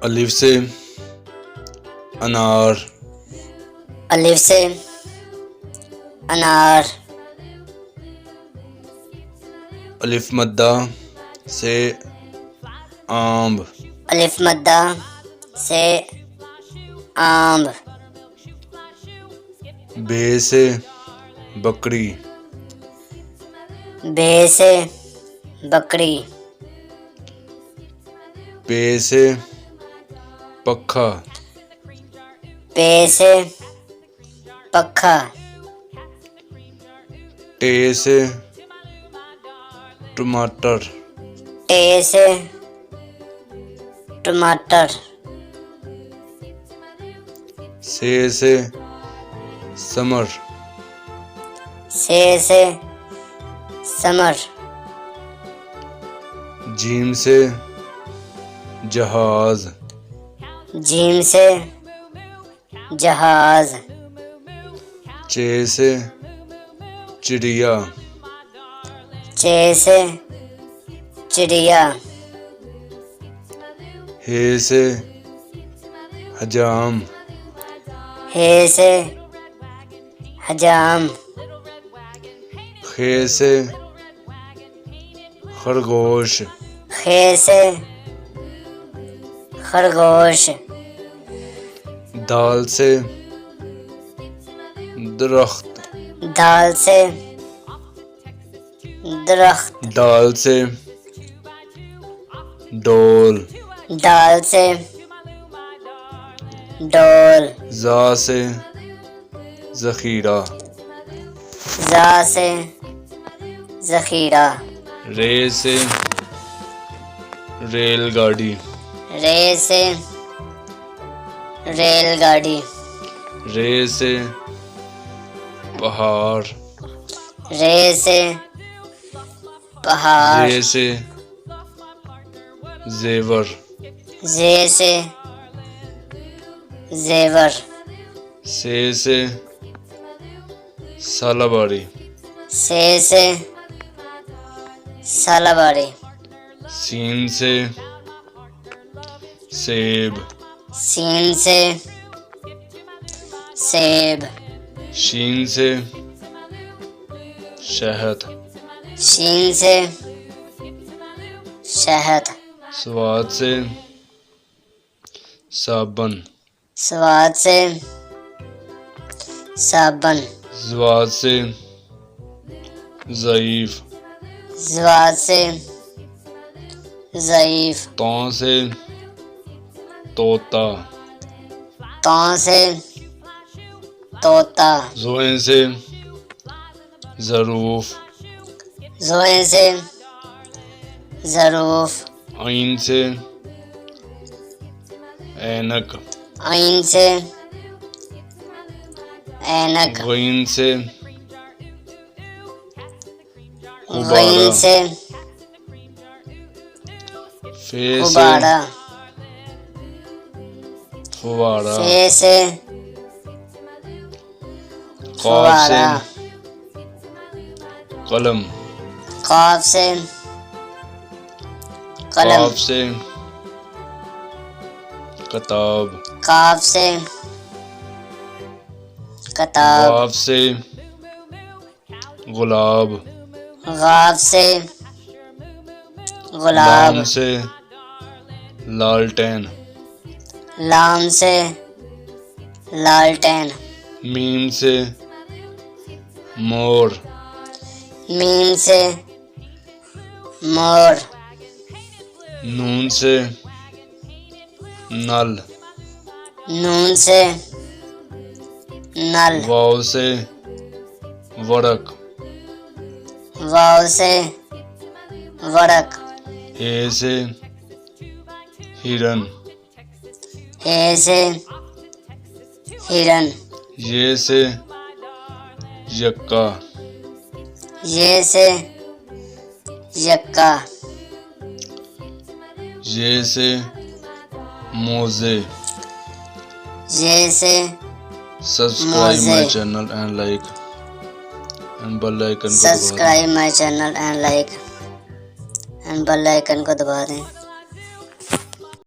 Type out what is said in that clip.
अलिफ से अनार, अलिफ से अनार। अलिफ मद्दा से आम, अलिफ मद्दा से आम। बे से बकरी, बे से बकरी। पे से पखा, पे से पखा। टे से टमाटर, टे से टमाटर। से समर, से समर। जीम से जहाज, जीम से जहाज। चे से चिड़िया, चे से चिड़िया। हे से हजाम, हे से हजाम। खे से खरगोश, खे से खरगोश। दाल से दरख्त, दाल से दरख्त। दाल से डोल, दाल से डोल। जा से जखीरा, जा से जखीरा। रे से रेलगाड़ी, रे से रेलगाड़ी। रे से पहाड़, रे से पहाड़। जे से जेवर, जे से जेवर। से सालाबारी, से सालाबारी। सीन से सेब, सीन से सेब। शीन से शहद, शीन से शहद। स्वाद से साबन, स्वाद से साबन। ज़वाद से ज़ईफ, ज़वाद से ज़ईफ। तौ से तोता, तौ से तोता। ज़ोए से ज़रूफ, ज़ोए से ज़रूफ। आइन से ऐनक, आइन से ऐनक। गईन से गईन से फे से गुब्बारा। फुवारा, फे से क़ाफ से फुवारा। कलम, क़ाफ से कलम। क़ाफ से किताब, काफ से किताब। गाफ से गुलाब, गाफ से गुलाब। लाम से लालटेन, लाम से लालटेन। मीम से मोर, मीम से मोर। नून से नल, नून से नल। वाव से वरक, वाव से वरक। हे से हिरन, हे से हिरन। ये से यक्का, ये से यक्का। ये से मोजे। ये से सब्सक्राइब मोजे। My channel and like and bell icon को दबा दें। Subscribe my channel and like and bell icon को दबा दें।